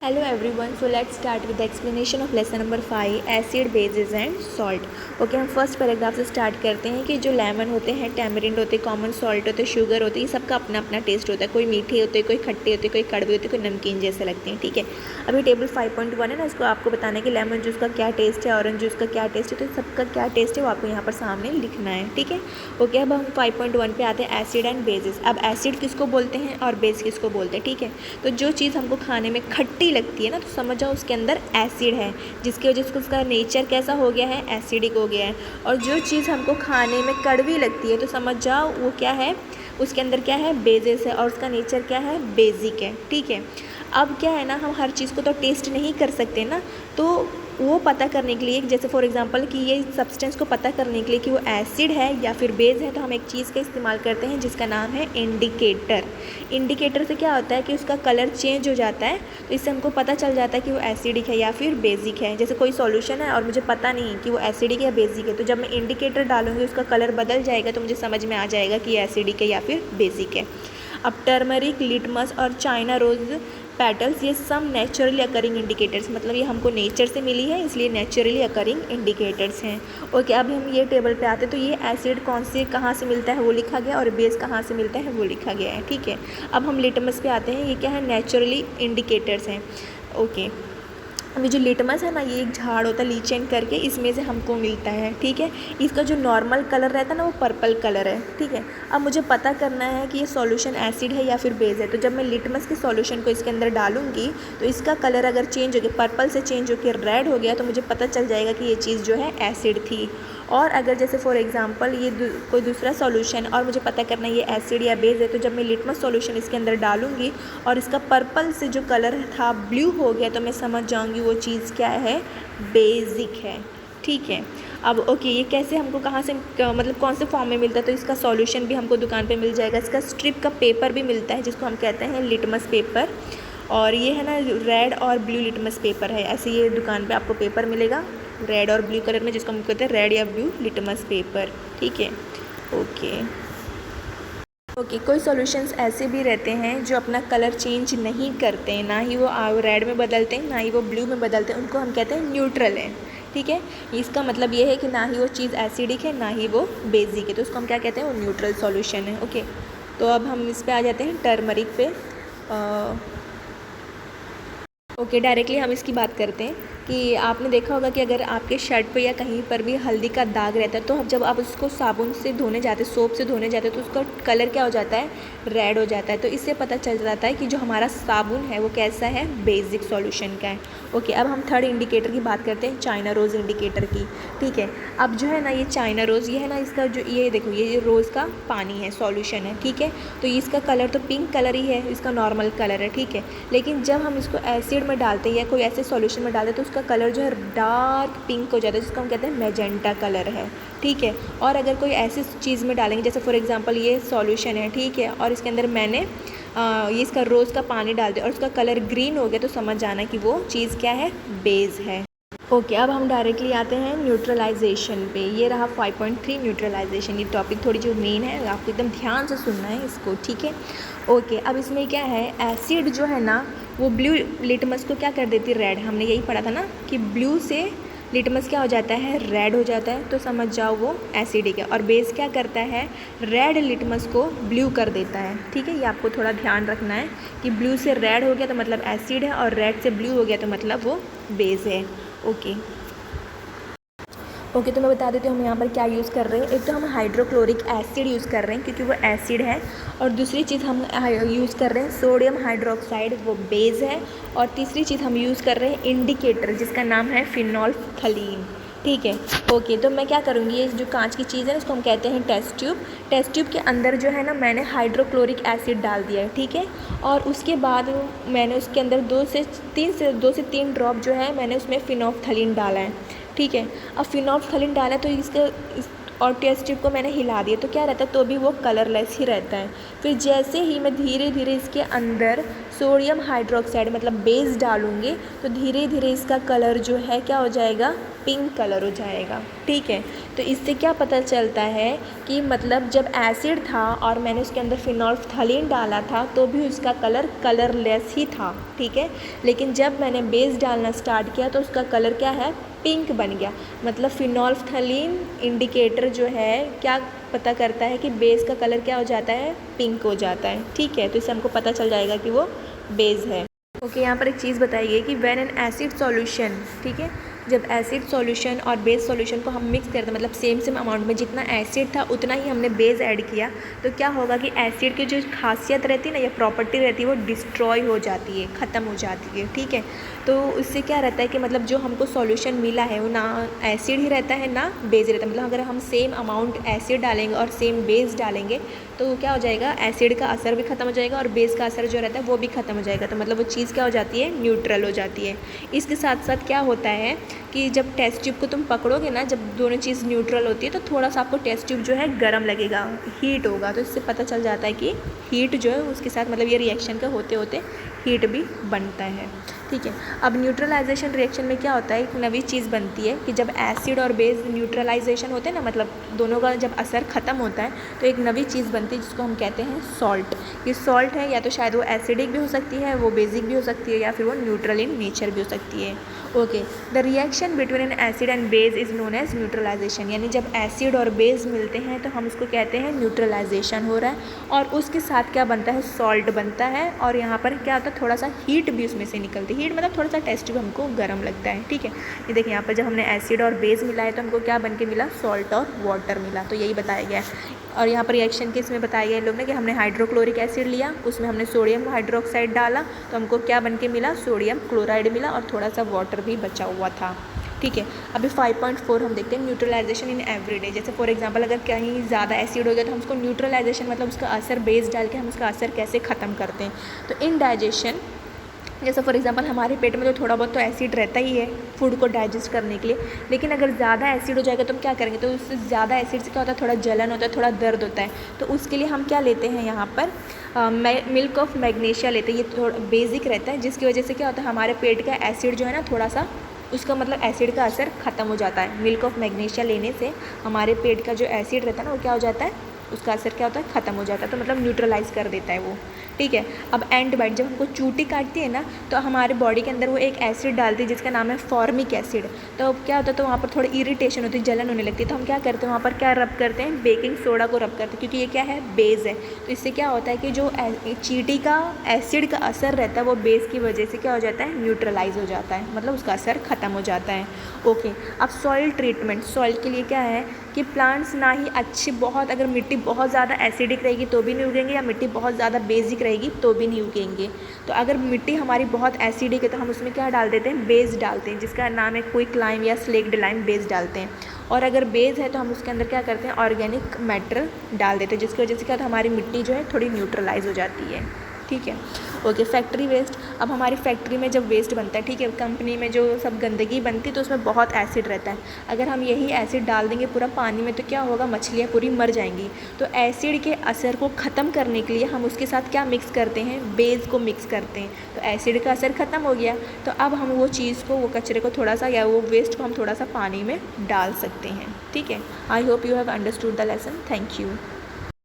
Hello everyone, so let's start with the explanation of lesson number 5 acid, bases and salt. Okay हम first paragraph से start करते हैं कि जो lemon होते हैं, टैमरिंड होते हैं, कॉमन सॉल्ट होते हैं, शुगर होते हैं, ये सबका अपना अपना टेस्ट होता है। कोई मीठे होते हैं, कोई खट्टे होते हैं, कोई कड़वे होते हैं, कोई नमकीन जैसे लगते हैं। ठीक है, अभी टेबल 5.1 है ना, इसको आपको बताना है कि लेमन जूस का क्या टेस्ट है, ऑरेंज जूस का क्या टेस्ट है, तो सबका क्या टेस्ट है वो आपको यहाँ पर सामने लिखना है। ठीक है, ओके अब हम 5.1 पे आते हैं एसिड एंड बेसिस। अब एसिड किसको बोलते हैं और बेस किसको बोलते हैं। ठीक है, तो जो चीज़ हमको खाने में खट्टी लगती है ना, तो समझ जाओ उसके अंदर एसिड है, जिसकी वजह से उसका नेचर कैसा हो गया है, एसिडिक हो गया है। और जो चीज़ हमको खाने में कड़वी लगती है तो समझ जाओ वो क्या है, उसके अंदर क्या है, बेसिस है, और उसका नेचर क्या है, बेसिक है। ठीक है, अब क्या है ना, हम हर चीज़ को तो टेस्ट नहीं कर सकते ना, तो वो पता करने के लिए, जैसे फॉर एग्जांपल कि ये सब्सटेंस को पता करने के लिए कि वो एसिड है या फिर बेस है, तो हम एक चीज़ का इस्तेमाल करते हैं जिसका नाम है इंडिकेटर। इंडिकेटर से क्या होता है कि उसका कलर चेंज हो जाता है, तो इससे हमको पता चल जाता है कि वो एसिडिक है या फिर बेसिक है। जैसे कोई सॉल्यूशन है और मुझे पता नहीं कि वो एसिडिक है या बेसिक है, तो जब मैं इंडिकेटर डालूंगी उसका कलर बदल जाएगा, तो मुझे समझ में आ जाएगा कि ये एसिडिक है या फिर बेसिक है। अब टर्मरिक, लिटमस और चाइना रोज़ पेटल्स, ये सब नेचुरली अकरिंग इंडिकेटर्स, मतलब ये हमको नेचर से मिली है, इसलिए नेचुरली अकरिंग इंडिकेटर्स हैं। ओके, अब हम ये टेबल पे आते हैं, तो ये एसिड कौन से कहाँ से मिलता है वो लिखा गया, और बेस कहाँ से मिलता है वो लिखा गया है। ठीक है, अब हम लिटमस पे आते हैं, ये क्या है, नेचुरली इंडिकेटर्स हैं। ओके, अभी जो लिटमस है ना, ये एक झाड़ होता है लीचेन करके, इसमें से हमको मिलता है। ठीक है, इसका जो नॉर्मल कलर रहता है ना वो पर्पल कलर है। ठीक है, अब मुझे पता करना है कि ये सॉल्यूशन एसिड है या फिर बेस है, तो जब मैं लिटमस के सॉल्यूशन को इसके अंदर डालूंगी तो इसका कलर अगर चेंज हो गया, पर्पल से चेंज होकर रेड हो गया, तो मुझे पता चल जाएगा कि ये चीज़ जो है एसिड थी। और अगर जैसे फॉर एग्जांपल ये कोई दूसरा सॉल्यूशन और मुझे पता करना है ये एसिड या बेस है, तो जब मैं लिटमस सॉल्यूशन इसके अंदर डालूंगी और इसका पर्पल से जो कलर था ब्लू हो गया, तो मैं समझ जाऊंगी वो चीज़ क्या है, बेसिक है। ठीक है, अब ओके, ये कैसे हमको कहाँ से मतलब कौन से फॉर्म में मिलता है, तो इसका सॉल्यूशन भी हमको दुकान पे मिल जाएगा। इसका स्ट्रिप का पेपर भी मिलता है जिसको हम कहते हैं लिटमस पेपर, और ये है ना रेड और ब्लू लिटमस पेपर है। ऐसे ये दुकान पे आपको पेपर मिलेगा रेड और ब्लू कलर में, जिसको हम कहते हैं रेड या ब्लू लिटमस पेपर। ठीक है, ओके ओके, कोई सॉल्यूशंस ऐसे भी रहते हैं जो अपना कलर चेंज नहीं करते हैं, ना ही वो रेड में बदलते हैं ना ही वो ब्लू में बदलते हैं, उनको हम कहते हैं न्यूट्रल है। ठीक है, इसका मतलब ये है कि ना ही वो चीज़ एसिडिक है ना ही वो बेसिक है, तो उसको हम क्या कहते हैं, वो न्यूट्रल सॉल्यूशन है। ओके, तो अब हम इस पे आ जाते हैं टर्मरिक पे। ओके, डायरेक्टली हम इसकी बात करते हैं कि आपने देखा होगा कि अगर आपके शर्ट पे या कहीं पर भी हल्दी का दाग रहता है, तो जब आप उसको साबुन से धोने जाते, सोप से धोने जाते, तो उसका कलर क्या हो जाता है, रेड हो जाता है। तो इससे पता चल जाता है कि जो हमारा साबुन है वो कैसा है, बेसिक सॉल्यूशन का है। ओके, अब हम थर्ड इंडिकेटर की बात करते हैं, चाइना रोज़ इंडिकेटर की। ठीक है, अब जो है ना ये चाइना रोज़, ये है ना इसका जो ये देखो, ये रोज़ का पानी है, सॉल्यूशन है। ठीक है, तो इसका कलर तो पिंक कलर ही है, इसका नॉर्मल कलर है। ठीक है, लेकिन जब हम इसको एसिड में डालते हैं या कोई ऐसे सॉल्यूशन में डालते हैं, तो उसका कलर जो है डार्क पिंक हो जाता है, जिसको हम कहते हैं मैजेंटा कलर है। ठीक है, और अगर कोई ऐसी चीज़ में डालेंगे, जैसे फॉर एग्जांपल ये सॉल्यूशन है, ठीक है, और इसके अंदर मैंने ये इसका रोज़ का पानी डाल दिया और उसका कलर ग्रीन हो गया, तो समझ जाना कि वो चीज़ क्या है, बेस है। ओके, अब हम डायरेक्टली आते हैं न्यूट्रलाइजेशन पे। ये रहा 5.3 न्यूट्रलाइजेशन। ये टॉपिक थोड़ी जो मेन है, आपको एकदम ध्यान से सुनना है इसको। ठीक है, ओके, अब इसमें क्या है, एसिड जो है ना वो ब्लू लिटमस को क्या कर देती है, रेड। हमने यही पढ़ा था ना कि ब्लू से लिटमस क्या हो जाता है, रेड हो जाता है, तो समझ जाओ वो एसिडिक है। और बेस क्या करता है, रेड लिटमस को ब्लू कर देता है। ठीक है, ये आपको थोड़ा ध्यान रखना है कि ब्लू से रेड हो गया तो मतलब एसिड है, और रेड से ब्लू हो गया तो मतलब वो बेस है। ओके ओके, तो मैं बता देती हूँ हम यहाँ पर क्या यूज़ कर रहे हैं। एक तो हम हाइड्रोक्लोरिक एसिड यूज़ कर रहे हैं क्योंकि वो एसिड है, और दूसरी चीज़ हम यूज़ कर रहे हैं सोडियम हाइड्रोक्साइड, वो बेस है, और तीसरी चीज़ हम यूज़ कर रहे हैं इंडिकेटर जिसका नाम है फिनोल्फ्थलीन। ठीक है, ओके, तो मैं क्या करूँगी, ये जो कांच की चीज़ है उसको हम कहते हैं टेस्ट ट्यूब। टेस्ट ट्यूब के अंदर जो है ना मैंने हाइड्रोक्लोरिक एसिड डाल दिया है। ठीक है, और उसके बाद मैंने उसके अंदर 2 से 3 ड्रॉप जो है मैंने उसमें फिनोल्फ्थलीन डाला है। ठीक है, अब फिनोल्फ्थलीन डाला तो और टेस्ट ट्यूब को मैंने हिला दिया, तो क्या रहता है, तो भी वो कलरलेस ही रहता है। फिर जैसे ही मैं धीरे धीरे इसके अंदर सोडियम हाइड्रोक्साइड मतलब बेस डालूँगी तो धीरे धीरे इसका कलर जो है क्या हो जाएगा, पिंक कलर हो जाएगा। ठीक है, तो इससे क्या पता चलता है कि मतलब जब एसिड था और मैंने उसके अंदर फिनोल्फ्थलीन डाला था तो भी उसका कलर कलरलेस ही था। ठीक है, लेकिन जब मैंने बेस डालना स्टार्ट किया तो उसका कलर क्या है, पिंक बन गया। मतलब फिनोल्फ्थलीन इंडिकेटर जो है क्या पता करता है कि बेस का कलर क्या हो जाता है, पिंक हो जाता है। ठीक है, तो इससे हमको पता चल जाएगा कि वो बेस है। ओके, यहाँ पर एक चीज़ बताई गई कि व्हेन एन एसिड सॉल्यूशन, ठीक है, जब एसिड सॉल्यूशन और बेस सॉल्यूशन को हम मिक्स करते हैं मतलब सेम अमाउंट में, जितना एसिड था उतना ही हमने बेस ऐड किया, तो क्या होगा कि एसिड की जो खासियत रहती है ना या प्रॉपर्टी रहती है वो डिस्ट्रॉय हो जाती है, ख़त्म हो जाती है। ठीक है, तो उससे क्या रहता है कि मतलब जो हमको सॉल्यूशन मिला है वो ना एसिड ही रहता है ना बेस रहता है। मतलब अगर हम सेम अमाउंट एसिड डालेंगे और सेम बेस डालेंगे तो क्या हो जाएगा, एसिड का असर भी ख़त्म हो जाएगा और बेस का असर जो रहता है वो भी ख़त्म हो जाएगा। तो मतलब वो चीज़ क्या हो जाती है, न्यूट्रल हो जाती है। इसके साथ साथ क्या होता है कि जब टेस्ट ट्यूब को तुम पकड़ोगे ना, जब दोनों चीज़ न्यूट्रल होती है तो थोड़ा सा आपको टेस्ट ट्यूब जो है गर्म लगेगा, हीट होगा। तो इससे पता चल जाता है कि हीट जो है उसके साथ मतलब ये रिएक्शन का होते होते हीट भी बनता है। ठीक है, अब न्यूट्रलाइजेशन रिएक्शन में क्या होता है, एक नई चीज़ बनती है कि जब एसिड और बेस न्यूट्रलाइजेशन होते हैं ना, मतलब दोनों का जब असर ख़त्म होता है तो एक नई चीज़ बनती है जिसको हम कहते हैं सॉल्ट। ये सॉल्ट है या तो शायद वो एसिडिक भी हो सकती है, वो बेसिक भी हो सकती है, या फिर वो न्यूट्रल इन नेचर भी हो सकती है। Okay, the reaction between an acid and base is known as neutralisation. यानी जब एसिड और बेस मिलते हैं तो हम उसको कहते हैं न्यूट्रलाइजेशन हो रहा है, और उसके साथ क्या बनता है, सॉल्ट बनता है। और यहाँ पर क्या होता है, थोड़ा सा हीट भी उसमें से निकलती है। हीट मतलब थोड़ा सा टेस्ट भी हमको गर्म लगता है। ठीक है, ये देखिए यहाँ पर जब हमने एसिड और बेस मिला है तो हमको क्या बन के मिला, सॉल्ट और वाटर मिला। तो यही बताया गया है। और यहाँ पर रिएक्शन के इसमें बताया गया लोग ने कि हमने हाइड्रोक्लोरिक एसिड लिया, उसमें हमने सोडियम हाइड्रोक्साइड डाला तो हमको क्या बन के मिला, सोडियम क्लोराइड मिला, और थोड़ा सा वाटर भी बचा हुआ था। ठीक है, अभी 5.4 हम देखते हैं, न्यूट्रलाइजेशन इन एवरीडे। जैसे फॉर एग्जांपल अगर कहीं ज़्यादा एसिड हो गया तो हम उसको न्यूट्रलाइजेशन मतलब उसका असर बेस डाल के हम उसका असर कैसे ख़त्म करते हैं। तो इन डाइजेशन, जैसे फॉर एग्जांपल हमारे पेट में तो थोड़ा बहुत तो एसिड रहता ही है फूड को डाइजेस्ट करने के लिए, लेकिन अगर ज़्यादा एसिड हो जाएगा तो हम क्या करेंगे, तो उससे ज़्यादा एसिड से क्या होता है, थोड़ा जलन होता है, थोड़ा दर्द होता है। तो उसके लिए हम क्या लेते हैं, यहाँ पर मिल्क ऑफ मैग्नीशिया लेते हैं। ये थोड़ा बेसिक रहता है, जिसकी वजह से क्या होता है, हमारे पेट का एसिड जो है ना थोड़ा सा उसका मतलब एसिड का असर ख़त्म हो जाता है। मिल्क ऑफ मैग्नीशिया लेने से हमारे पेट का जो एसिड रहता है ना वो क्या हो जाता है, उसका असर क्या होता है, ख़त्म हो जाता है। तो मतलब न्यूट्रलाइज़ कर देता है वो। ठीक है, अब एंटीबाइट, जब हमको चूटी काटती है ना तो हमारे बॉडी के अंदर वो एक एसिड डालती है जिसका नाम है फॉर्मिक एसिड। तो अब क्या होता है, तो वहाँ पर थोड़ी इरिटेशन होती है, जलन होने लगती है। तो हम क्या करते हैं, वहाँ पर क्या रब करते हैं, बेकिंग सोडा को रब करते हैं, क्योंकि ये क्या है, बेस है। तो इससे क्या होता है कि जो चींटी का एसिड का असर रहता है वो बेस की वजह से क्या हो जाता है, न्यूट्रलाइज हो जाता है, मतलब उसका असर ख़त्म हो जाता है। ओके, अब सॉइल ट्रीटमेंट, सॉइल के लिए क्या है कि प्लांट्स ना ही अच्छी बहुत, अगर मिट्टी बहुत ज़्यादा एसिडिक रहेगी तो भी नहीं उगेंगे, या मिट्टी बहुत ज़्यादा बेसिक रहेगी तो भी नहीं उगेंगे। तो अगर मिट्टी हमारी बहुत एसिडिक है तो हम उसमें क्या डाल देते हैं, बेस डालते हैं, जिसका नाम है क्विक लाइम या स्लेक्ड लाइम बेस डालते हैं। और अगर बेस है तो हम उसके अंदर क्या करते हैं, ऑर्गेनिक मैटर डाल देते हैं, जिसकी वजह से क्या होता है, हमारी मिट्टी जो है थोड़ी न्यूट्रलाइज हो जाती है। ठीक है, ओके, फैक्ट्री वेस्ट। अब हमारी फैक्ट्री में जब वेस्ट बनता है, ठीक है, कंपनी में जो सब गंदगी बनती है तो उसमें बहुत एसिड रहता है। अगर हम यही एसिड डाल देंगे पूरा पानी में तो क्या होगा, मछलियाँ पूरी मर जाएंगी। तो एसिड के असर को ख़त्म करने के लिए हम उसके साथ क्या मिक्स करते हैं, बेस को मिक्स करते हैं। तो एसिड का असर ख़त्म हो गया, तो अब हम वो चीज़ को, वो कचरे को थोड़ा सा या वो वेस्ट को हम थोड़ा सा पानी में डाल सकते हैं। ठीक है, I hope you have understood the lesson. Thank you.